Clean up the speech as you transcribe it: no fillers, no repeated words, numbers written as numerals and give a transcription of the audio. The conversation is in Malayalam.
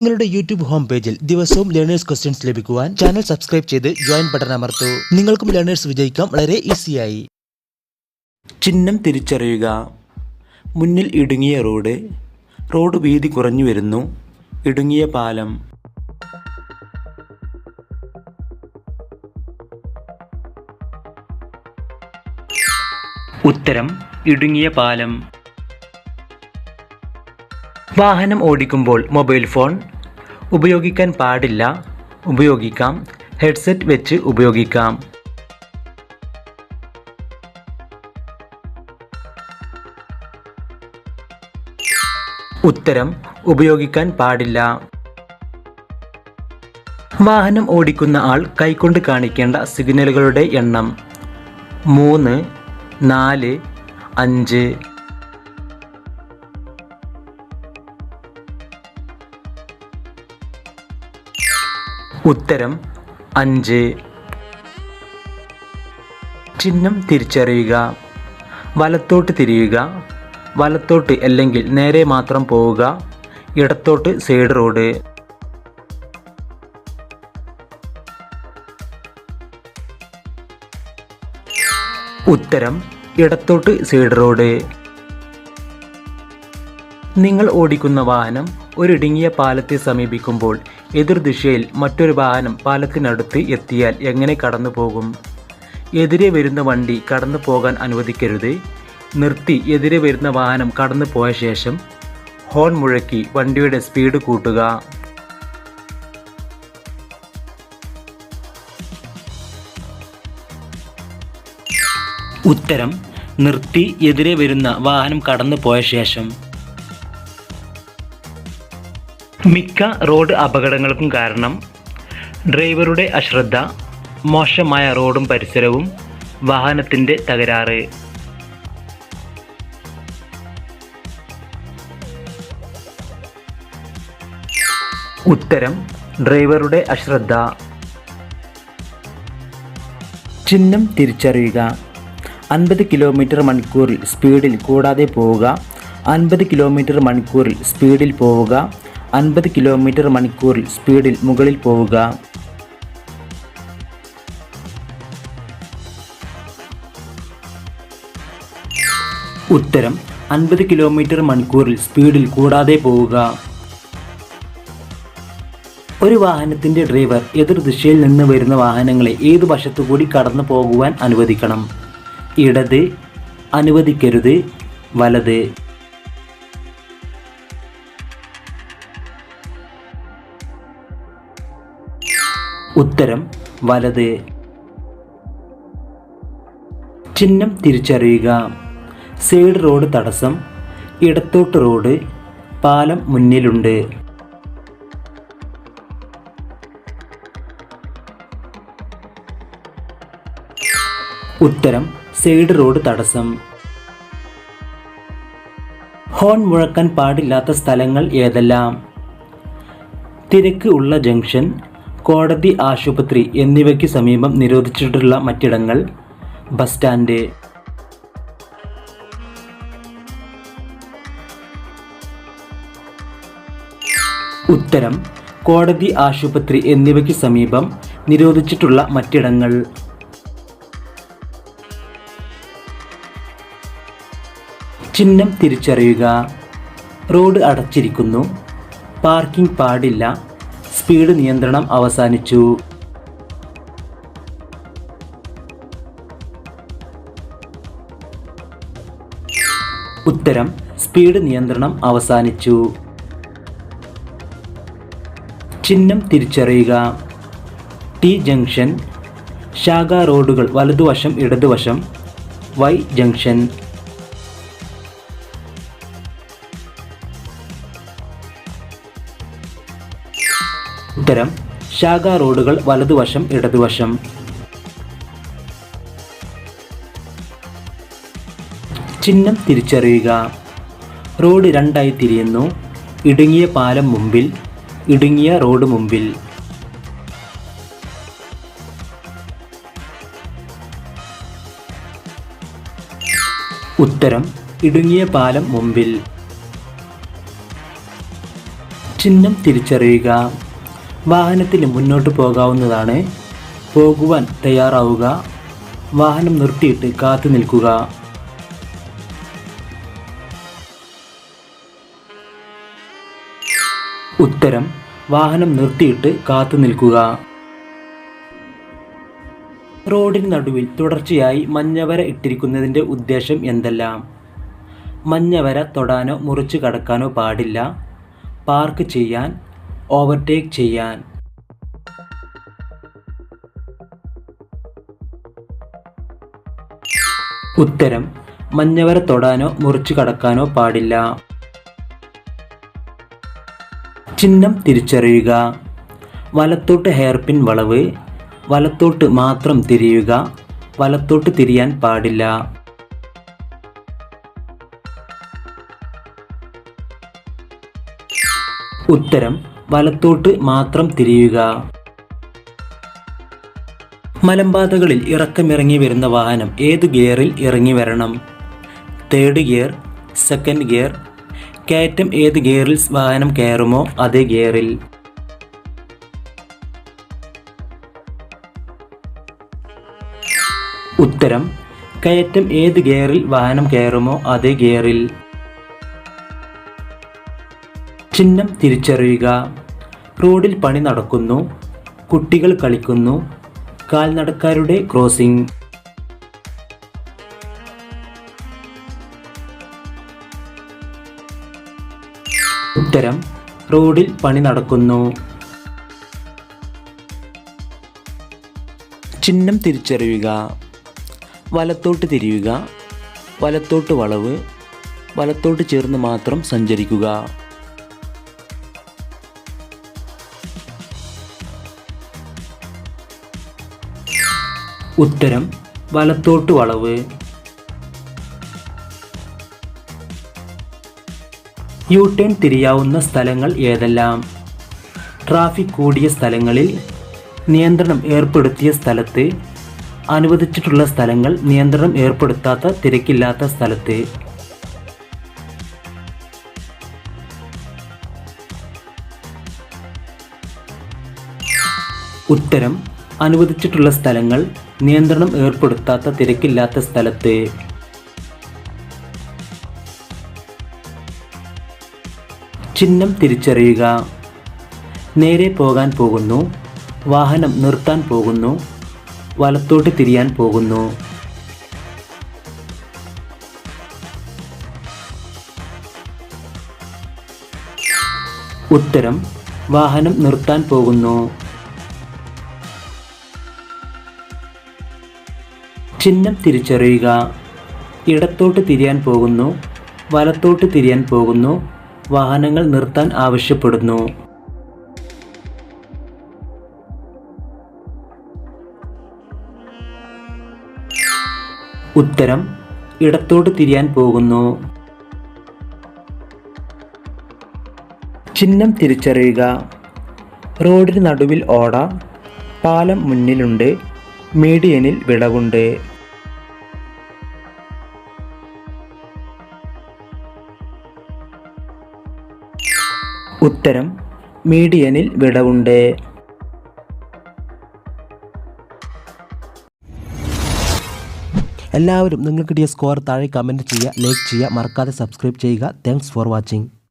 നിങ്ങളുടെ യൂട്യൂബ് ഹോം പേജിൽ ദിവസവും ലേണേഴ്സ് ക്വസ്റ്റ്യൻസ് ലഭിക്കുവാൻ ചാനൽ സബ്സ്ക്രൈബ് ചെയ്ത് ജോയിൻ ബട്ടൺ അമർത്തൂ. നിങ്ങൾക്കും ലേണേഴ്സ് വിജയിക്കാം വളരെ ഈസിയായി. ചിഹ്നം തിരിച്ചറിയുക. മുന്നിൽ ഇടുങ്ങിയ റോഡ് വീതി കുറഞ്ഞു വരുന്നു. ഇടുങ്ങിയ പാലം. ഉത്തരം ഇടുങ്ങിയ പാലം. വാഹനം ഓടിക്കുമ്പോൾ മൊബൈൽ ഫോൺ ഉപയോഗിക്കാൻ പാടില്ല, ഉപയോഗിക്കാം. ഹെഡ്സെറ്റ് വെച്ച് ഉപയോഗിക്കാം. ഉത്തരം ഉപയോഗിക്കാൻ പാടില്ല. വാഹനം ഓടിക്കുന്ന ആൾ കൈകൊണ്ട് കാണിക്കേണ്ട സിഗ്നലുകളുടെ എണ്ണം 3, 4, 5. ഉത്തരം 5. ചിഹ്നം തിരിച്ചറിയുക. വലത്തോട്ട് തിരിയുക. വലത്തോട്ട് അല്ലെങ്കിൽ നേരെ മാത്രം പോവുക. ഇടത്തോട്ട് സൈഡ് റോഡ്. ഉത്തരം ഇടത്തോട്ട് സൈഡ് റോഡ്. നിങ്ങൾ ഓടിക്കുന്ന വാഹനം ഒരിടുങ്ങിയ പാലത്തെ സമീപിക്കുമ്പോൾ എതിർദിശയിൽ മറ്റൊരു വാഹനം പാലത്തിനടുത്ത് എത്തിയാൽ എങ്ങനെ കടന്നു പോകും? എതിരെ വരുന്ന വണ്ടി കടന്നു പോകാൻ അനുവദിക്കരുത്. നിർത്തി എതിരെ വരുന്ന വാഹനം കടന്നു പോയ ശേഷം ഹോൺ മുഴക്കി വണ്ടിയുടെ സ്പീഡ് കൂട്ടുക. ഉത്തരം നിർത്തി എതിരെ വരുന്ന വാഹനം കടന്നു പോയ ശേഷം. മിക്ക റോഡ് അപകടങ്ങൾക്കും കാരണം ഡ്രൈവറുടെ അശ്രദ്ധ, മോശമായ റോഡും പരിസരവും, വാഹനത്തിൻ്റെ തകരാറ്. ഉത്തരം ഡ്രൈവറുടെ അശ്രദ്ധ. ചിഹ്നം തിരിച്ചറിയുക. 50 km/h സ്പീഡിൽ കൂടാതെ പോവുക. 50 km/h സ്പീഡിൽ പോവുക. 50 km/h സ്പീഡിൽ മുകളിൽ പോവുക. ഉത്തരം 50 km/h സ്പീഡിൽ കൂടാതെ പോവുക. ഒരു വാഹനത്തിൻ്റെ ഡ്രൈവർ എതിർദിശയിൽ നിന്ന് വരുന്ന വാഹനങ്ങളെ ഏതു വശത്തുകൂടി കടന്നു പോകുവാൻ അനുവദിക്കണം? ഇടത്, അനുവദിക്കരുത്, വലത്. ഉത്തരം വലത്. ചിഹ്നം തിരിച്ചറിയുക. സൈഡ് റോഡ് തടസ്സം. ഇടത്തോട്ട് റോഡ്. പാലം മുന്നിലുണ്ട്. ഉത്തരം സൈഡ് റോഡ് തടസ്സം. ഹോൺ മുഴക്കാൻ പാടില്ലാത്ത സ്ഥലങ്ങൾ ഏതെല്ലാം? തിരക്ക് ഉള്ള ജംഗ്ഷൻ, കോടതി, ആശുപത്രി എന്നിവയ്ക്ക് സമീപം നിരോധിച്ചിട്ടുള്ള മറ്റിടങ്ങൾ, ബസ് സ്റ്റാൻഡ്. ഉത്തരം കോടതി, ആശുപത്രി എന്നിവയ്ക്ക് സമീപം നിരോധിച്ചിട്ടുള്ള മറ്റിടങ്ങൾ. ചിഹ്നം തിരിച്ചറിയുക. റോഡ് അടച്ചിരിക്കുന്നു. പാർക്കിംഗ് പാടില്ല. സ്പീഡ് നിയന്ത്രണം അവസാനിച്ചു. ഉത്തരം സ്പീഡ് നിയന്ത്രണം അവസാനിച്ചു. ചിഹ്നം തിരിച്ചറിയുക. T junction. ശാഖാ റോഡുകൾ വലതുവശം, ഇടതുവശം. Y junction. ഉത്തരം ശാഖാ റോഡുകൾ വലതുവശം, ഇടതുവശം. ചിഹ്നം തിരിച്ചറിയുക. റോഡ് രണ്ടായി തിരിയുന്നു. ഇടുങ്ങിയ പാലം മുമ്പിൽ, ഇടുങ്ങിയ റോഡ് മുമ്പിൽ. ഉത്തരം ഇടുങ്ങിയ പാലം മുമ്പിൽ. ചിഹ്നം തിരിച്ചറിയുക. വാഹനത്തിൽ മുന്നോട്ട് പോകാവുന്നതാണ്. പോകുവാൻ തയ്യാറാവുക. വാഹനം നിർത്തിയിട്ട് കാത്തു നിൽക്കുക. ഉത്തരം വാഹനം നിർത്തിയിട്ട് കാത്തു നിൽക്കുക. റോഡിന് നടുവിൽ തുടർച്ചയായി മഞ്ഞവര ഇട്ടിരിക്കുന്നതിൻ്റെ ഉദ്ദേശം എന്തെല്ലാം? മഞ്ഞവര തൊടാനോ മുറിച്ചു കടക്കാനോ പാടില്ല. പാർക്ക് ചെയ്യാൻ, ഓവർടേക്ക് ചെയ്യാൻ. ഉത്തരം മഞ്ഞവര തൊടാനോ മുറിച്ചു കടക്കാനോ പാടില്ല. ചിഹ്നം തിരിച്ചറിയുക. വലത്തോട്ട് ഹെയർപിൻ വളവ്. വലത്തോട്ട് മാത്രം തിരിയുക. വലത്തോട്ട് തിരിയാൻ പാടില്ല. ഉത്തരം വലത്തോട്ട് മാത്രം തിരിയുക. മലമ്പാതകളിൽ ഇറക്കമിറങ്ങി വരുന്ന വാഹനം ഏതു ഗിയറിൽ ഇറങ്ങി വരണം? 3rd gear, 2nd gear. കയറ്റം ഏത് ഗിയറിൽ വാഹനം കയറുമോ അതേ ഗിയറിൽ. ഉത്തരം കയറ്റം ഏത് ഗിയറിൽ വാഹനം കയറുമോ അതേ ഗിയറിൽ. ചിഹ്നം തിരിച്ചറിയുക. റോഡിൽ പണി നടക്കുന്നു. കുട്ടികൾ കളിക്കുന്നു. കാൽനടക്കാരുടെ ക്രോസിംഗ്. ഉത്തരം റോഡിൽ പണി നടക്കുന്നു. ചിഹ്നം തിരിച്ചറിയുക. വലത്തോട്ട് തിരിയുക. വലത്തോട്ട് വളവ്. വലത്തോട്ട് ചേർന്ന് മാത്രം സഞ്ചരിക്കുക. ഉത്തരം വലത്തോട്ട് വളവ്. യു ടേൺ തിരിയാവുന്ന സ്ഥലങ്ങൾ ഏതെല്ലാം? ട്രാഫിക് കൂടിയ സ്ഥലങ്ങളിൽ, നിയന്ത്രണം ഏർപ്പെടുത്തിയ സ്ഥലത്ത്, അനുവദിച്ചിട്ടുള്ള സ്ഥലങ്ങൾ, നിയന്ത്രണം ഏർപ്പെടുത്താത്ത തിരക്കില്ലാത്ത സ്ഥലത്ത്. ഉത്തരം അനുവദിച്ചിട്ടുള്ള സ്ഥലങ്ങൾ, നിയന്ത്രണം ഏർപ്പെടുത്താത്ത തിരക്കില്ലാത്ത സ്ഥലത്ത്. ചിഹ്നം തിരിച്ചറിയുക. നേരെ പോകാൻ പോകുന്നു. വാഹനം നിർത്താൻ പോകുന്നു. വലത്തോട്ട് തിരിയാൻ പോകുന്നു. ഉത്തരം വാഹനം നിർത്താൻ പോകുന്നു. ചിഹ്നം തിരിച്ചറിയുക. ഇടത്തോട്ട് തിരിയാൻ പോകുന്നു. വലത്തോട്ട് തിരിയാൻ പോകുന്നു. വാഹനങ്ങൾ നിർത്താൻ ആവശ്യപ്പെടുന്നു. ഉത്തരം ഇടത്തോട്ട് തിരിയാൻ പോകുന്നു. ചിഹ്നം തിരിച്ചറിയുക. റോഡിന് നടുവിൽ ഓട. പാലം മുന്നിലുണ്ട്. മീഡിയനിൽ വിടവുണ്ട്. ഉത്തരം മീഡിയനിൽ വിടവുണ്ട്. എല്ലാവരും നിങ്ങൾക്ക് കിട്ടിയ സ്കോർ താഴെ കമൻറ്റ് ചെയ്യുക, ലൈക്ക് ചെയ്യുക, മറക്കാതെ സബ്സ്ക്രൈബ് ചെയ്യുക. Thanks for watching.